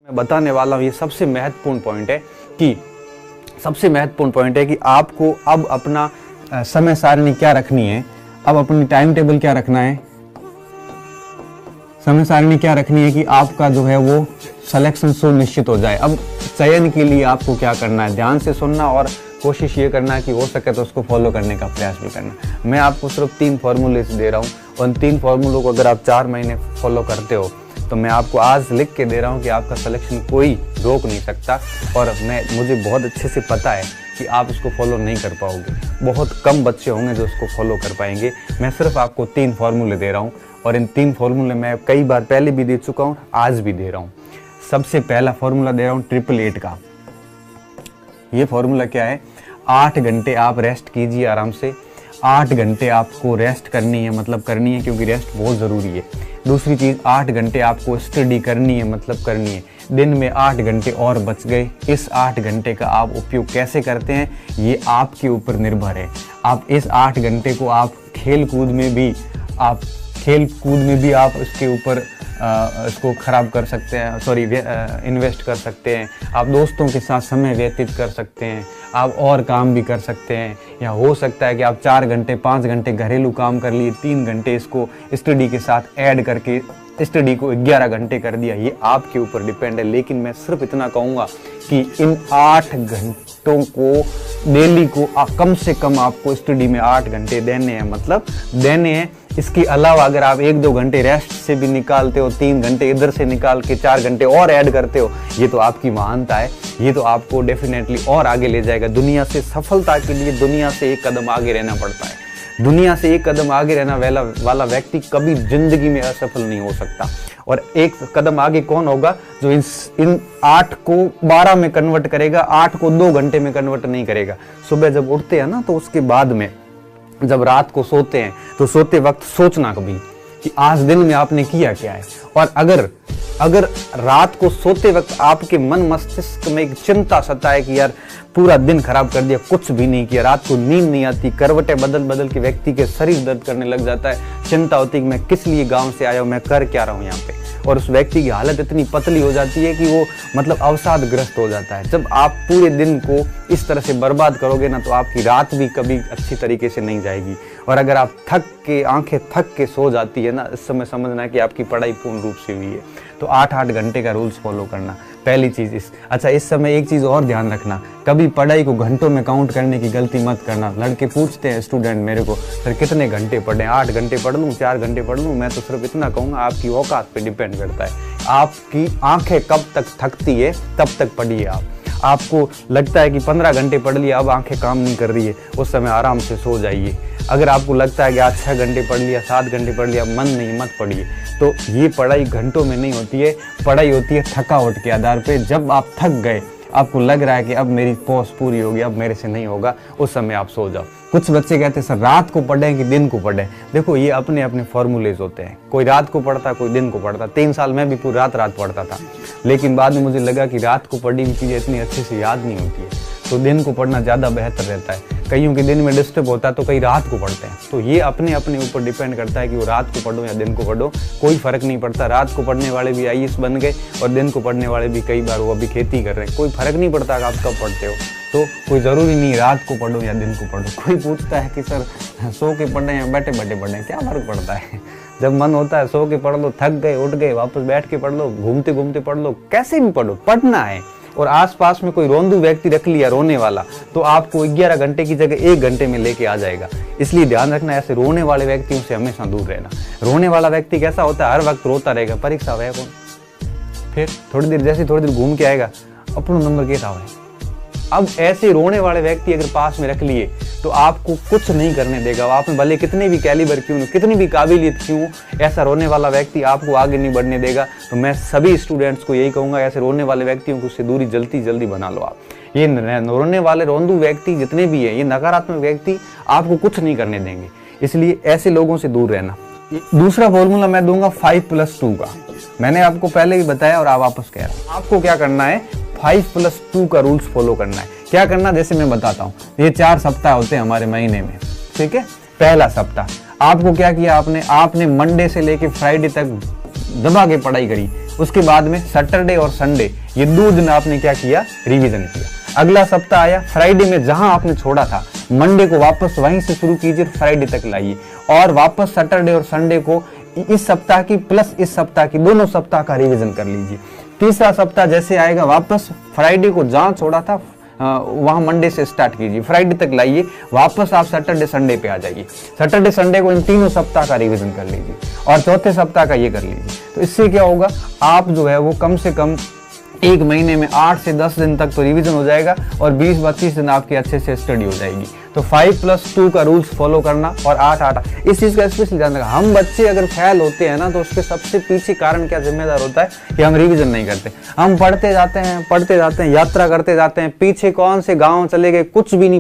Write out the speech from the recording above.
मैं बताने वाला हूँ ये सबसे महत्वपूर्ण पॉइंट है कि आपको अब अपना समय सारणी क्या रखनी है, अब अपनी टाइम टेबल क्या रखना है, समय सारणी क्या रखनी है कि आपका जो है वो सिलेक्शन सुनिश्चित हो जाए। अब चयन के लिए आपको क्या करना है, ध्यान से सुनना और कोशिश ये करना है कि हो सके तो उसको फॉलो करने का प्रयास भी करना। मैं आपको सिर्फ 3 फॉर्मूले दे रहा हूँ, उन 3 फॉर्मूलों को अगर आप 4 महीने फॉलो करते हो तो मैं आपको आज लिख के दे रहा हूँ कि आपका सिलेक्शन कोई रोक नहीं सकता। और मुझे बहुत अच्छे से पता है कि आप इसको फॉलो नहीं कर पाओगे, बहुत कम बच्चे होंगे जो इसको फॉलो कर पाएंगे। मैं सिर्फ आपको 3 फॉर्मूले दे रहा हूँ और इन 3 फॉर्मूले मैं कई बार पहले भी दे चुका हूँ, आज भी दे रहा हूँ। सबसे पहला फॉर्मूला दे रहा हूँ 888 का। ये फॉर्मूला क्या है, 8 घंटे आप रेस्ट कीजिए आराम से। 8 घंटे आपको रेस्ट करनी है, मतलब करनी है, क्योंकि रेस्ट बहुत ज़रूरी है। दूसरी चीज़, 8 घंटे आपको स्टडी करनी है, मतलब करनी है। दिन में 8 घंटे और बच गए, इस 8 घंटे का आप उपयोग कैसे करते हैं ये आपके ऊपर निर्भर है। आप इस 8 घंटे को आप खेल कूद में भी आप इसके ऊपर इसको खराब कर सकते हैं, इन्वेस्ट कर सकते हैं। आप दोस्तों के साथ समय व्यतीत कर सकते हैं, आप और काम भी कर सकते हैं, या हो सकता है कि आप 4 घंटे 5 घंटे घरेलू काम कर लिए, 3 घंटे इसको स्टडी के साथ ऐड करके स्टडी को 11 घंटे कर दिया। ये आपके ऊपर डिपेंड है। लेकिन मैं सिर्फ इतना कहूँगा कि इन 8 घंटों को डेली को कम से कम आपको स्टडी में 8 घंटे देने हैं, मतलब देने हैं। इसके अलावा अगर आप 1-2 घंटे रेस्ट से भी निकालते हो, 3 घंटे इधर से निकाल के 4 घंटे और ऐड करते हो, ये तो आपकी महानता है। ये तो आपको डेफिनेटली और आगे ले जाएगा। दुनिया से सफलता के लिए दुनिया से एक कदम आगे रहना पड़ता है। दुनिया से एक कदम आगे रहना वाला व्यक्ति कभी जिंदगी में असफल नहीं हो सकता। और एक कदम आगे कौन होगा, जो इन 8 को 12 में कन्वर्ट करेगा, 8 को 2 घंटे में कन्वर्ट नहीं करेगा। सुबह जब उठते हैं ना, तो उसके बाद में जब रात को सोते हैं तो सोते वक्त सोचना कभी कि आज दिन में आपने किया क्या है। और अगर रात को सोते वक्त आपके मन मस्तिष्क में एक चिंता सताए कि यार पूरा दिन खराब कर दिया, कुछ भी नहीं किया, रात को नींद नहीं आती, करवटें बदल के व्यक्ति के शरीर दर्द करने लग जाता है, चिंता होती है कि मैं किस लिए गांव से आया हूँ, मैं कर क्या रहा हूँ यहाँ पे। और उस व्यक्ति की हालत इतनी पतली हो जाती है कि वो मतलब अवसादग्रस्त हो जाता है। जब आप पूरे दिन को इस तरह से बर्बाद करोगे ना, तो आपकी रात भी कभी अच्छी तरीके से नहीं जाएगी। और अगर आप आंखें थक के सो जाती है ना, इस समय समझना है कि आपकी पढ़ाई पूर्ण रूप से हुई है। तो 8-8 घंटे का रूल्स फॉलो करना पहली चीज़। इस समय एक चीज़ और ध्यान रखना, कभी पढ़ाई को घंटों में काउंट करने की गलती मत करना। लड़के पूछते हैं स्टूडेंट मेरे को, सर कितने घंटे पढ़ें, 8 घंटे पढ़ लूँ, 4 घंटे पढ़ लूँ। मैं तो सिर्फ इतना कहूँगा, आपकी औकात पे डिपेंड करता है। आपकी आंखें कब तक थकती है तब तक पढ़िए आप। आपको लगता है कि 15 घंटे पढ़ लिया, अब आंखें काम नहीं कर रही है, उस समय आराम से सो जाइए। अगर आपको लगता है कि आज 6 घंटे पढ़ लिया, 7 घंटे पढ़ लिया, मन नहीं, मत पढ़िए। तो ये पढ़ाई घंटों में नहीं होती है, पढ़ाई होती है थकावट के आधार पे। जब आप थक गए, आपको लग रहा है कि अब मेरी पॉज पूरी होगी, अब मेरे से नहीं होगा, उस समय आप सो जाओ। कुछ बच्चे कहते हैं सर रात को पढ़ें कि दिन को पढ़ें। देखो ये अपने अपने फॉर्मूलेज होते हैं, कोई रात को पढ़ता, कोई दिन को पढ़ता। 3 साल मैं भी पूरी रात पढ़ता था, लेकिन बाद में मुझे लगा कि रात को पढ़ी हुई चीज़ें इतनी अच्छे से याद नहीं होती है, तो दिन को पढ़ना ज़्यादा बेहतर रहता है। कईयों के दिन में डिस्टर्ब होता है तो कई रात को पढ़ते हैं। तो ये अपने अपने ऊपर डिपेंड करता है कि वो रात को पढ़ो या दिन को पढ़ो, कोई फर्क नहीं पड़ता। रात को पढ़ने वाले भी IAS बन गए और दिन को पढ़ने वाले भी कई बार वो अभी खेती कर रहे हैं। कोई फर्क नहीं पड़ता आप कब पढ़ते हो, तो कोई ज़रूरी नहीं रात को पढ़ो या दिन को पढ़ो। कोई पूछता है कि सर सो के पढ़ें या बैठे पढ़ें, क्या फ़र्क पड़ता है। जब मन होता है सो के पढ़ लो, थक गए उठ गए, वापस बैठ के पढ़ लो, घूमते घूमते पढ़ लो, कैसे भी पढ़ो, पढ़ना है। और आसपास में कोई रोंदू व्यक्ति रख लिया रोने वाला, तो आपको 11 घंटे की जगह 1 घंटे में लेके आ जाएगा। इसलिए ध्यान रखना, ऐसे रोने वाले व्यक्तियों से हमेशा दूर रहना। रोने वाला व्यक्ति कैसा होता है, हर वक्त रोता रहेगा, परीक्षा है कौन, फिर थोड़ी देर घूम के आएगा, अपना नंबर क्या था। अब ऐसे रोने वाले व्यक्ति अगर पास में रख लिए तो आपको कुछ नहीं करने देगा। आप में भले कितने भी कैलिबर क्यों हो, कितनी भी काबिलियत क्यों, ऐसा रोने वाला व्यक्ति आपको आगे नहीं बढ़ने देगा। तो मैं सभी स्टूडेंट्स को यही कहूँगा, ऐसे रोने वाले व्यक्तियों को उससे दूरी जल्दी बना लो आप। ये रोने वाले रोंदू व्यक्ति जितने भी हैं, ये नकारात्मक व्यक्ति आपको कुछ नहीं करने देंगे, इसलिए ऐसे लोगों से दूर रहना। दूसरा फॉर्मूला मैं दूंगा 5+2 का। मैंने आपको पहले भी बताया और आप वापस कह रहा हूँ। आपको क्या करना है, 5+2 का रूल्स फॉलो करना है। क्या करना, जैसे मैं बताता हूँ। ये 4 सप्ताह होते हैं हमारे महीने में, ठीक है। पहला सप्ताह आपको क्या किया, आपने मंडे से लेके फ्राइडे तक दबा के पढ़ाई करी। उसके बाद में सैटरडे और संडे ये 2 दिन आपने क्या किया, रिवीजन किया। अगला सप्ताह आया, फ्राइडे में जहां आपने छोड़ा था मंडे को वापस वहीं से शुरू कीजिए, फ्राइडे तक लाइए और वापस सैटरडे और संडे को इस सप्ताह की प्लस इस सप्ताह की दोनों सप्ताह का रिवीजन कर लीजिए। तीसरा सप्ताह जैसे आएगा वापस फ्राइडे को जहां छोड़ा था वहां मंडे से स्टार्ट कीजिए, फ्राइडे तक लाइए, वापस आप सैटरडे संडे पे आ जाइए। सैटरडे संडे को इन तीनों सप्ताह का रिवीजन कर लीजिए और चौथे सप्ताह का ये कर लीजिए। तो इससे क्या होगा, आप जो है वो कम से कम 1 महीने में 8 से 10 दिन तक तो रिवीजन हो जाएगा और 20-25 दिन आपकी अच्छे से स्टडी हो जाएगी। तो 5+2 का रूल्स फॉलो करना और 8-8 इस चीज का स्पेशली ध्यान रखना। हम बच्चे अगर फेल होते हैं ना तो उसके सबसे पीछे कारण क्या जिम्मेदार होता है कि हम रिवीजन नहीं करते। हम पढ़ते जाते हैं, यात्रा करते जाते हैं, पीछे कौन से गाँव चले गए कुछ भी नहीं